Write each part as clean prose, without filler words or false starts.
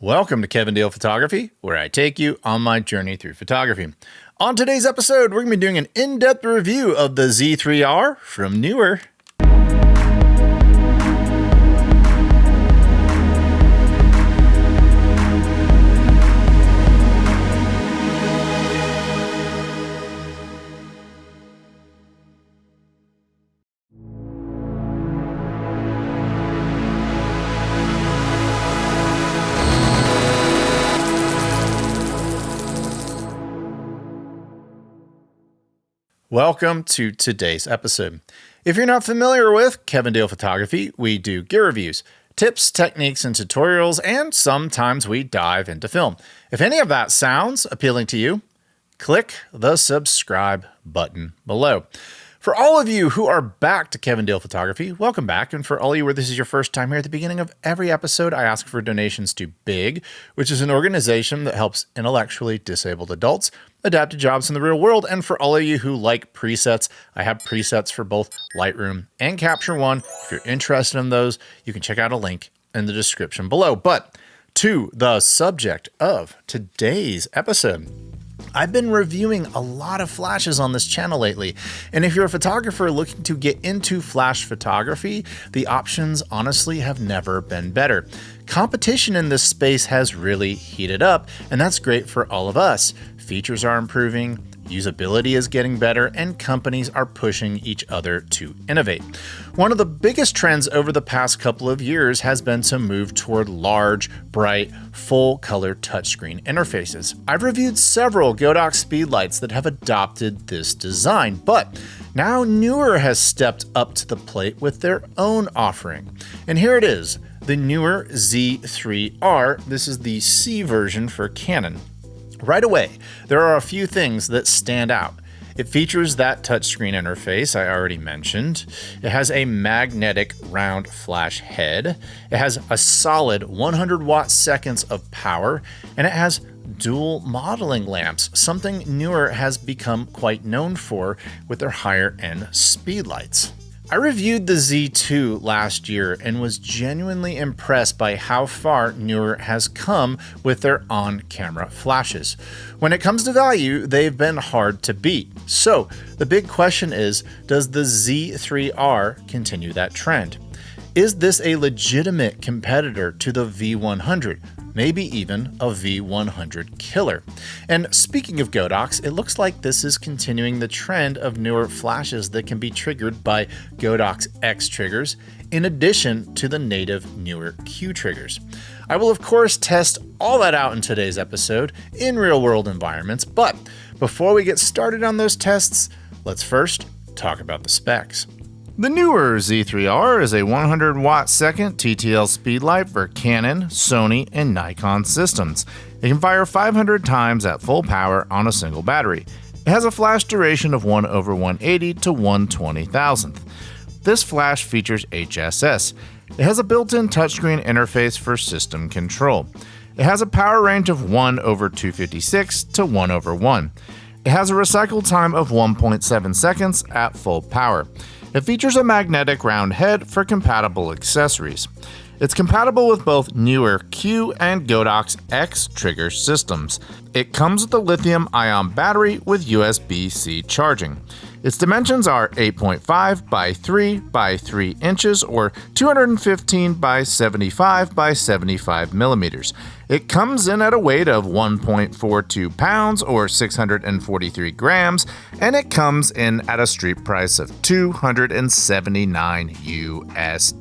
Welcome to Kevin Deal Photography, where I take you on my journey through photography. On today's episode, we're going to be doing an in-depth review of the Z3R from Neewer. Welcome to today's episode. If you're not familiar with Kevin Deal Photography, we do gear reviews, tips, techniques, and tutorials, and sometimes we dive into film. If any of that sounds appealing to you, click the subscribe button below. For all of you who are back to Kevin Deal Photography, welcome back. And for all of you where this is your first time here, at the beginning of every episode, I ask for donations to BIG, which is an organization that helps intellectually disabled adults adapt to jobs in the real world. And for all of you who like presets, I have presets for both Lightroom and Capture One. If you're interested in those, you can check out a link in the description below. But to the subject of today's episode, I've been reviewing a lot of flashes on this channel lately, and if you're a photographer looking to get into flash photography, the options honestly have never been better. Competition in this space has really heated up, and that's great for all of us. Features are improving, usability is getting better, and companies are pushing each other to innovate. One of the biggest trends over the past couple of years has been to move toward large, bright, full-color touchscreen interfaces. I've reviewed several Godox Speedlights that have adopted this design, but now Neewer has stepped up to the plate with their own offering. And here it is, the Neewer Z3R. This is the C version for Canon. Right away, there are a few things that stand out. It features that touchscreen interface I already mentioned. It has a magnetic round flash head. It has a solid 100 watt-seconds of power, and it has dual modeling lamps, something Neewer has become quite known for with their higher-end speedlights. I reviewed the Z2 last year and was genuinely impressed by how far Neewer has come with their on-camera flashes. When it comes to value, they've been hard to beat. So the big question is, does the Z3R continue that trend? Is this a legitimate competitor to the V100? Maybe even a V100 killer. And speaking of Godox, it looks like this is continuing the trend of newer flashes that can be triggered by Godox X triggers, in addition to the native Neewer Q triggers. I will of course test all that out in today's episode in real-world environments, but before we get started on those tests, let's first talk about the specs. The Neewer Z3R is a 100 watt-second TTL speedlight for Canon, Sony, and Nikon systems. It can fire 500 times at full power on a single battery. It has a flash duration of 1/180 to 1/20,000th. This flash features HSS. It has a built-in touchscreen interface for system control. It has a power range of 1/256 to 1/1. It has a recycle time of 1.7 seconds at full power. It features a magnetic round head for compatible accessories. It's compatible with both Neewer Q and Godox X trigger systems. It comes with a lithium-ion battery with USB-C charging. Its dimensions are 8.5 by 3 by 3 inches or 215 by 75 by 75 millimeters. It comes in at a weight of 1.42 pounds or 643 grams, and it comes in at a street price of $279 US.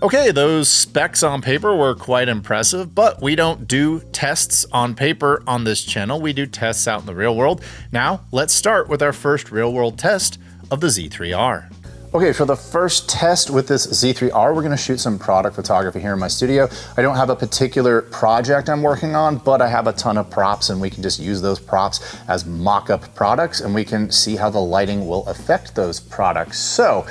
Okay, those specs on paper were quite impressive, but we don't do tests on paper on this channel. We do tests out in the real world. Now, let's start with our first real world test of the Z3R. Okay, for the first test with this Z3R, we're gonna shoot some product photography here in my studio. I don't have a particular project I'm working on, but I have a ton of props and we can just use those props as mock-up products and we can see how the lighting will affect those products. So,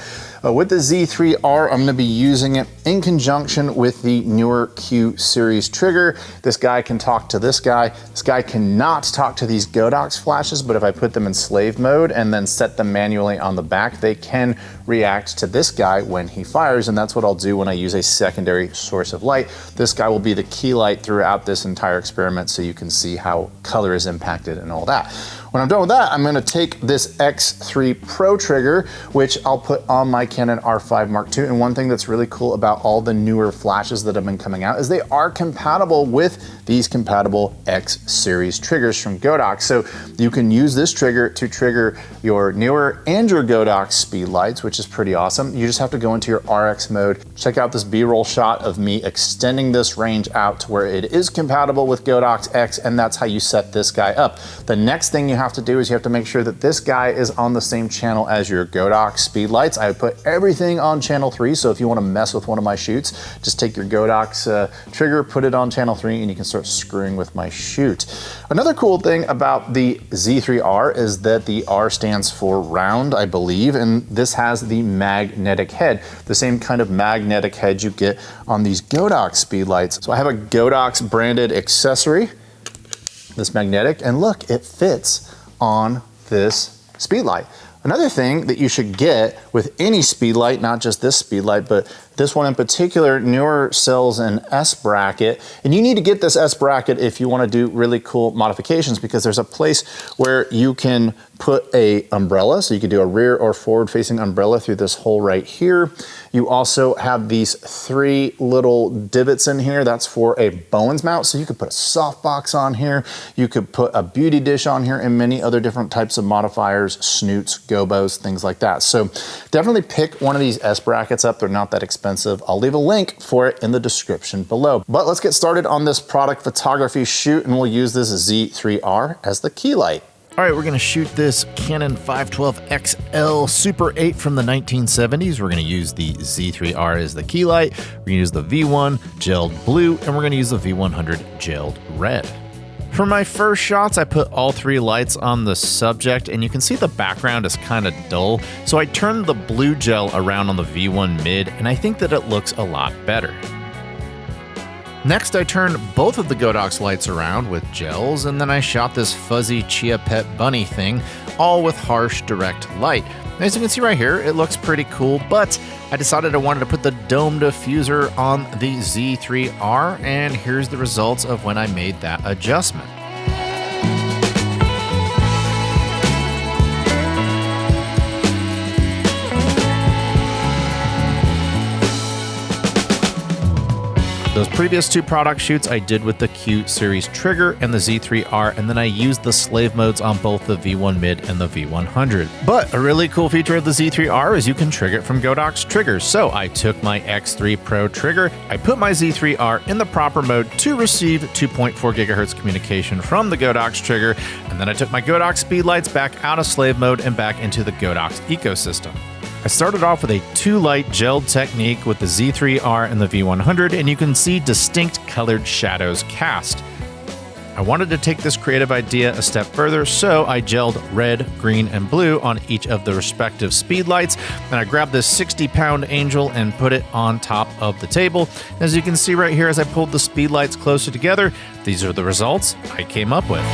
With the Z3R, I'm going to be using it in conjunction with the Neewer Q series trigger. This guy can talk to this guy. This guy cannot talk to these Godox flashes, but if I put them in slave mode and then set them manually on the back, they can react to this guy when he fires, and that's what I'll do when I use a secondary source of light. This guy will be the key light throughout this entire experiment, so you can see how color is impacted and all that. When I'm done with that, I'm going to take this X3 Pro trigger, which I'll put on my Canon R5 Mark II. And one thing that's really cool about all the newer flashes that have been coming out is they are compatible with these compatible X series triggers from Godox. So you can use this trigger to trigger your Neewer and your Godox Speedlights, which is pretty awesome. You just have to go into your RX mode. Check out this B-roll shot of me extending this range out to where it is compatible with Godox X, and that's how you set this guy up. The next thing you have to do is you have to make sure that this guy is on the same channel as your Godox Speedlights. I would put everything on channel 3, so if you want to mess with one of my shoots, just take your Godox trigger, put it on channel 3, and you can start screwing with my shoot. Another cool thing about the Z3R is that the R stands for round, I believe, and this has the magnetic head, the same kind of magnetic head you get on these Godox Speedlights. So I have a Godox branded accessory, this magnetic, and look, it fits on this Speedlight. Another thing that you should get with any Speedlight, not just this Speedlight, but this one in particular, Neewer sells an S bracket, and you need to get this S bracket if you want to do really cool modifications, because there's a place where you can put a umbrella, so you can do a rear or forward facing umbrella through this hole right here. You also have these 3 little divots in here. That's for a Bowens mount, so you could put a softbox on here, you could put a beauty dish on here, and many other different types of modifiers, snoots, gobos, things like that. So definitely pick one of these S brackets up. They're not that expensive. I'll leave a link for it in the description below. But let's get started on this product photography shoot, and we'll use this Z3R as the key light. All right, we're gonna shoot this Canon 512 XL Super 8 from the 1970s. We're gonna use the Z3R as the key light. We're gonna use the V1 gelled blue, and we're gonna use the V100 gelled red. For my first shots, I put all 3 lights on the subject, and you can see the background is kind of dull. So I turned the blue gel around on the V1 mid, and I think that it looks a lot better. Next, I turned both of the Godox lights around with gels, and then I shot this fuzzy Chia Pet bunny thing, all with harsh, direct light. As you can see right here, it looks pretty cool, but I decided I wanted to put the dome diffuser on the Z3R, and here's the results of when I made that adjustment. Those previous 2 product shoots I did with the Q series trigger and the Z3R, and then I used the slave modes on both the V1 mid and the V100. But a really cool feature of the Z3R is you can trigger it from Godox triggers. So I took my X3 Pro trigger, I put my Z3R in the proper mode to receive 2.4 gigahertz communication from the Godox trigger, and then I took my Godox Speedlights back out of slave mode and back into the Godox ecosystem. I started off with a 2-light gelled technique with the Z3R and the V100, and you can see distinct colored shadows cast. I wanted to take this creative idea a step further, so I gelled red, green, and blue on each of the respective Speedlights, and I grabbed this 60-pound angel and put it on top of the table. As you can see right here, as I pulled the Speedlights closer together, these are the results I came up with.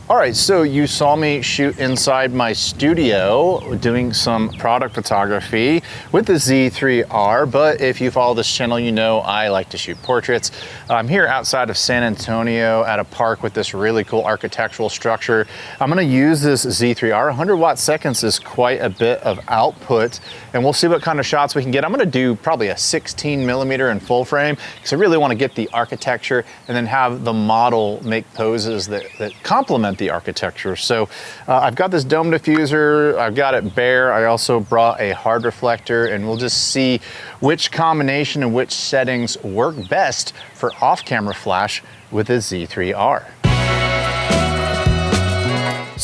All right, so you saw me shoot inside my studio doing some product photography with the Z3R, but if you follow this channel, you know I like to shoot portraits. I'm here outside of San Antonio at a park with this really cool architectural structure. I'm gonna use this Z3R. 100 watt seconds is quite a bit of output, and we'll see what kind of shots we can get. I'm gonna do probably a 16 millimeter in full frame, because I really wanna get the architecture and then have the model make poses that complement the architecture. So I've got this dome diffuser, I've got it bare. I also brought a hard reflector, and we'll just see which combination and which settings work best for off-camera flash with the Z3R.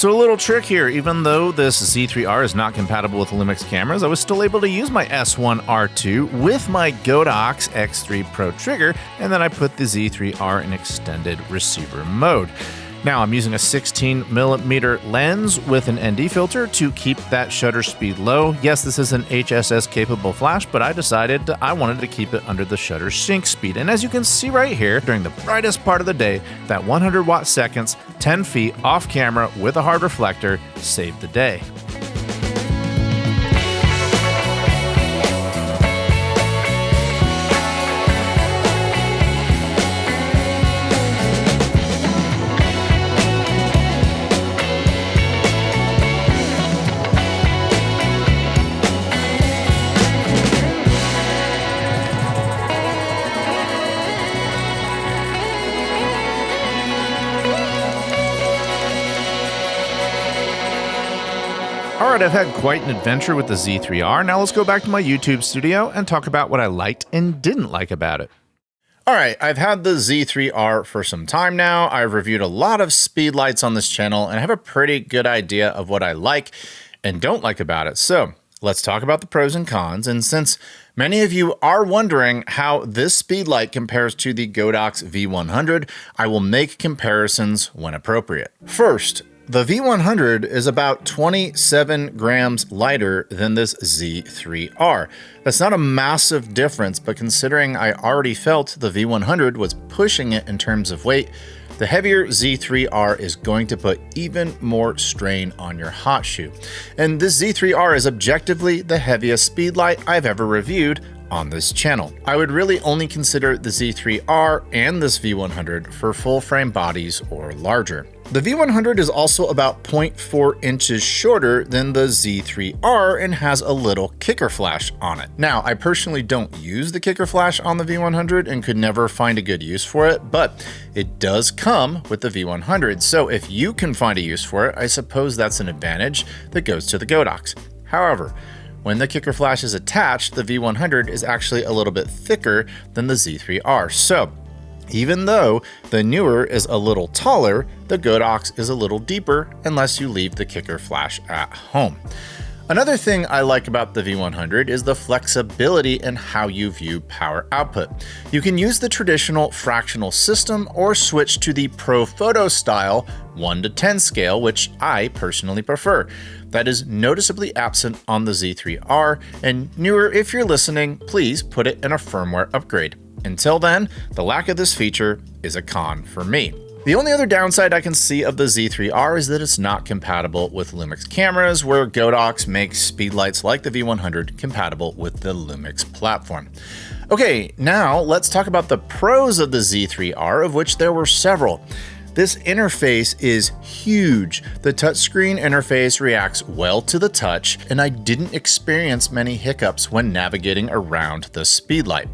So a little trick here, even though this Z3R is not compatible with Lumix cameras, I was still able to use my S1R2 with my Godox X3 Pro trigger, and then I put the Z3R in extended receiver mode. Now I'm using a 16mm lens with an ND filter to keep that shutter speed low. Yes, this is an HSS capable flash, but I decided I wanted to keep it under the shutter sync speed. And as you can see right here, during the brightest part of the day, that 100 watt seconds, 10 feet off camera with a hard reflector saved the day. Alright, I've had quite an adventure with the Z3R. Now let's go back to my YouTube studio and talk about what I liked and didn't like about it. All right, I've had the Z3R for some time now. I've reviewed a lot of speedlights on this channel and I have a pretty good idea of what I like and don't like about it. So let's talk about the pros and cons. And since many of you are wondering how this speedlight compares to the Godox V100, I will make comparisons when appropriate. First, the V100 is about 27 grams lighter than this Z3R. That's not a massive difference, but considering I already felt the V100 was pushing it in terms of weight, the heavier Z3R is going to put even more strain on your hot shoe. And this Z3R is objectively the heaviest speedlight I've ever reviewed on this channel. I would really only consider the Z3R and this V100 for full frame bodies or larger. The V100 is also about 0.4 inches shorter than the Z3R and has a little kicker flash on it. Now, I personally don't use the kicker flash on the V100 and could never find a good use for it, but it does come with the V100. So if you can find a use for it, I suppose that's an advantage that goes to the Godox. However, when the kicker flash is attached, the V100 is actually a little bit thicker than the Z3R. So even though the Neewer is a little taller, the Godox is a little deeper unless you leave the kicker flash at home. Another thing I like about the V100 is the flexibility in how you view power output. You can use the traditional fractional system or switch to the Pro Photo style 1:10 scale, which I personally prefer. That is noticeably absent on the Z3R, and Neewer, if you're listening, please put it in a firmware upgrade. Until then, the lack of this feature is a con for me. The only other downside I can see of the Z3R is that it's not compatible with Lumix cameras, where Godox makes speedlights like the V100 compatible with the Lumix platform. Okay, now let's talk about the pros of the Z3R, of which there were several. This interface is huge. The touchscreen interface reacts well to the touch, and I didn't experience many hiccups when navigating around the speedlight.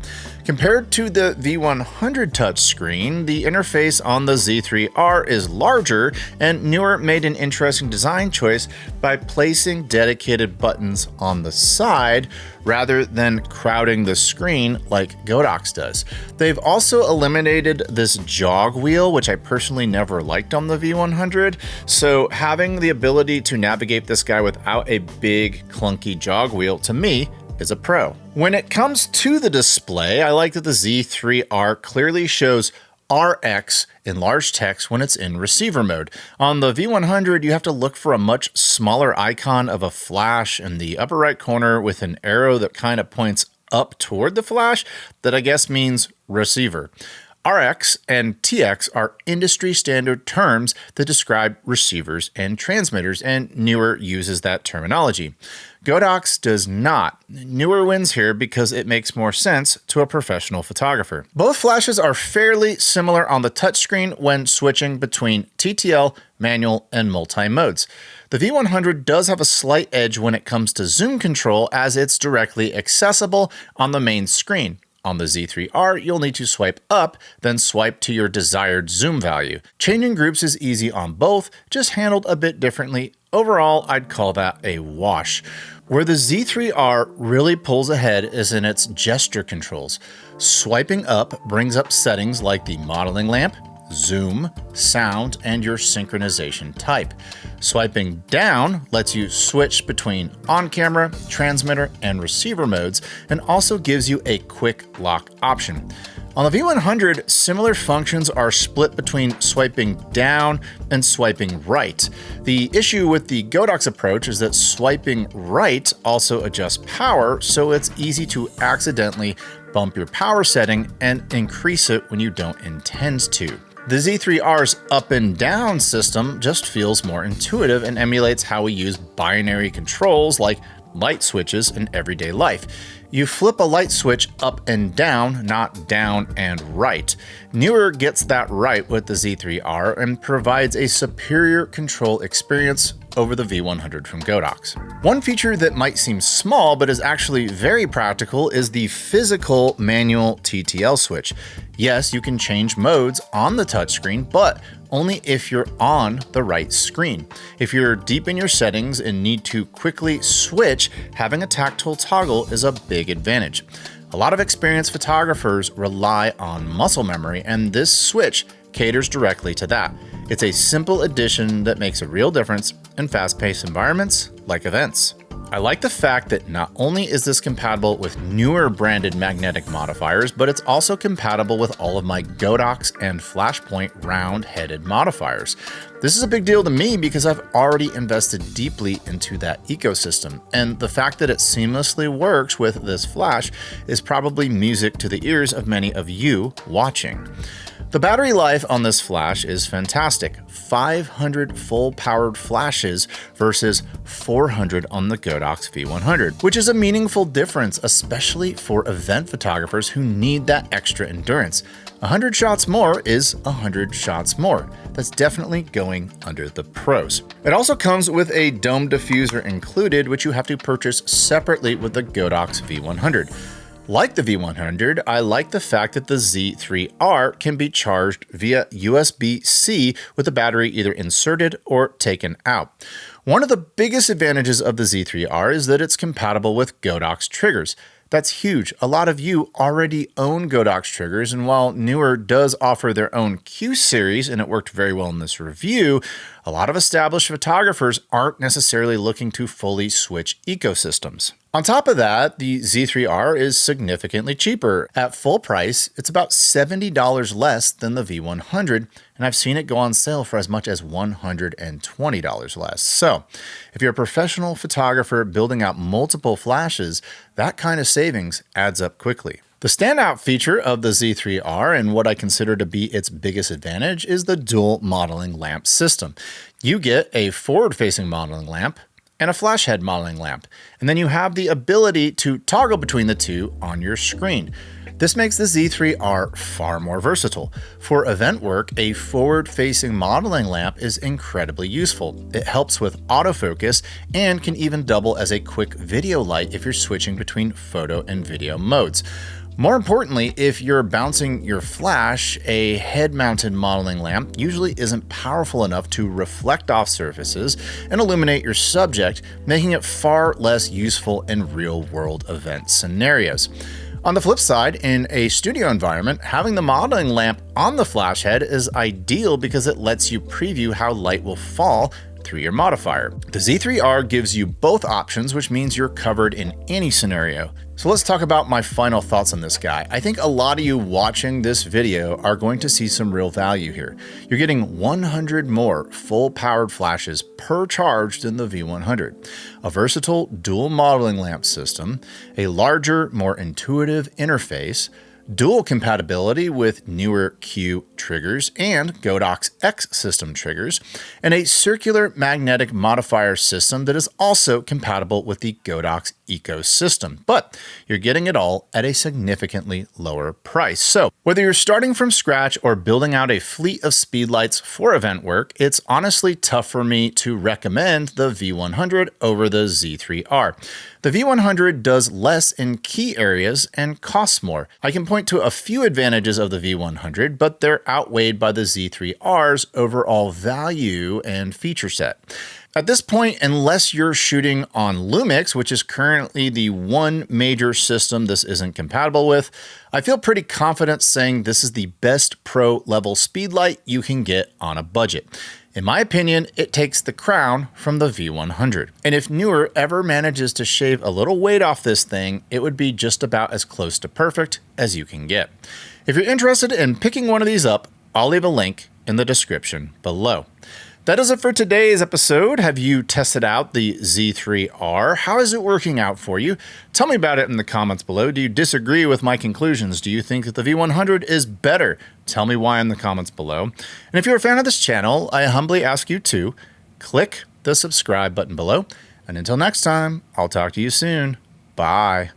Compared to the V100 touchscreen, the interface on the Z3R is larger, and Neewer made an interesting design choice by placing dedicated buttons on the side rather than crowding the screen like Godox does. They've also eliminated this jog wheel, which I personally never liked on the V100, so having the ability to navigate this guy without a big clunky jog wheel, to me, is a pro. When it comes to the display, I like that the Z3R clearly shows RX in large text when it's in receiver mode. On the V100, you have to look for a much smaller icon of a flash in the upper right corner with an arrow that kind of points up toward the flash that I guess means receiver. RX and TX are industry standard terms that describe receivers and transmitters, and Neewer uses that terminology. Godox does not. Neewer wins here because it makes more sense to a professional photographer. Both flashes are fairly similar on the touchscreen when switching between TTL, manual, and multi-modes. The V100 does have a slight edge when it comes to zoom control, as it's directly accessible on the main screen. On the Z3R, you'll need to swipe up, then swipe to your desired zoom value. Changing groups is easy on both, just handled a bit differently. Overall, I'd call that a wash. Where the Z3R really pulls ahead is in its gesture controls. Swiping up brings up settings like the modeling lamp, zoom, sound, and your synchronization type. Swiping down lets you switch between on-camera, transmitter, and receiver modes, and also gives you a quick lock option. On the V100, similar functions are split between swiping down and swiping right. The issue with the Godox approach is that swiping right also adjusts power, so it's easy to accidentally bump your power setting and increase it when you don't intend to. The Z3R's up and down system just feels more intuitive and emulates how we use binary controls like light switches in everyday life. You flip a light switch up and down, not down and right. Neewer gets that right with the Z3R and provides a superior control experience over the V100 from Godox. One feature that might seem small but is actually very practical is the physical manual TTL switch. Yes, you can change modes on the touchscreen, but only if you're on the right screen. If you're deep in your settings and need to quickly switch, having a tactile toggle is a big advantage. A lot of experienced photographers rely on muscle memory, and this switch caters directly to that. It's a simple addition that makes a real difference in fast-paced environments like events. I like the fact that not only is this compatible with Neewer branded magnetic modifiers, but it's also compatible with all of my Godox and Flashpoint round-headed modifiers. This is a big deal to me because I've already invested deeply into that ecosystem, and the fact that it seamlessly works with this flash is probably music to the ears of many of you watching. The battery life on this flash is fantastic. 500 full-powered flashes versus 400 on the Godox V100, which is a meaningful difference, especially for event photographers who need that extra endurance. 100 shots more is 100 shots more. That's definitely going under the pros. It also comes with a dome diffuser included, which you have to purchase separately with the Godox V100. Like the V100, I like the fact that the Z3R can be charged via USB-C with the battery either inserted or taken out. One of the biggest advantages of the Z3R is that it's compatible with Godox triggers. That's huge. A lot of you already own Godox triggers, and while Neewer does offer their own Q series, and it worked very well in this review, a lot of established photographers aren't necessarily looking to fully switch ecosystems. On top of that, the Z3R is significantly cheaper. At full price, it's about $70 less than the V100, and I've seen it go on sale for as much as $120 less. So, if you're a professional photographer building out multiple flashes, that kind of savings adds up quickly. The standout feature of the Z3R, and what I consider to be its biggest advantage, is the dual modeling lamp system. You get a forward-facing modeling lamp and a flash head modeling lamp, and then you have the ability to toggle between the two on your screen. This makes the Z3R far more versatile. For event work, a forward-facing modeling lamp is incredibly useful. It helps with autofocus and can even double as a quick video light if you're switching between photo and video modes. More importantly, if you're bouncing your flash, a head-mounted modeling lamp usually isn't powerful enough to reflect off surfaces and illuminate your subject, making it far less useful in real-world event scenarios. On the flip side, in a studio environment, having the modeling lamp on the flash head is ideal because it lets you preview how light will fall through your modifier. The Z3R gives you both options, which means you're covered in any scenario. So let's talk about my final thoughts on this guy. I think a lot of you watching this video are going to see some real value here. You're getting 100 more full-powered flashes per charge than the V100, a versatile dual modeling lamp system, a larger, more intuitive interface, dual compatibility with Neewer Q triggers and Godox X system triggers, and a circular magnetic modifier system that is also compatible with the Godox ecosystem. But you're getting it all at a significantly lower price. So whether you're starting from scratch or building out a fleet of speedlights for event work, it's honestly tough for me to recommend the V100 over the Z3R. The V100 does less in key areas and costs more. I can point to a few advantages of the V100, but they're outweighed by the Z3R's overall value and feature set. At this point, unless you're shooting on Lumix, which is currently the one major system this isn't compatible with, I feel pretty confident saying this is the best pro level speedlight you can get on a budget. In my opinion, it takes the crown from the V100. And if Neewer ever manages to shave a little weight off this thing, it would be just about as close to perfect as you can get. If you're interested in picking one of these up, I'll leave a link in the description below. That does it for today's episode. Have you tested out the Z3R? How is it working out for you? Tell me about it in the comments below. Do you disagree with my conclusions? Do you think that the V100 is better? Tell me why in the comments below. And if you're a fan of this channel, I humbly ask you to click the subscribe button below. And until next time, I'll talk to you soon. Bye.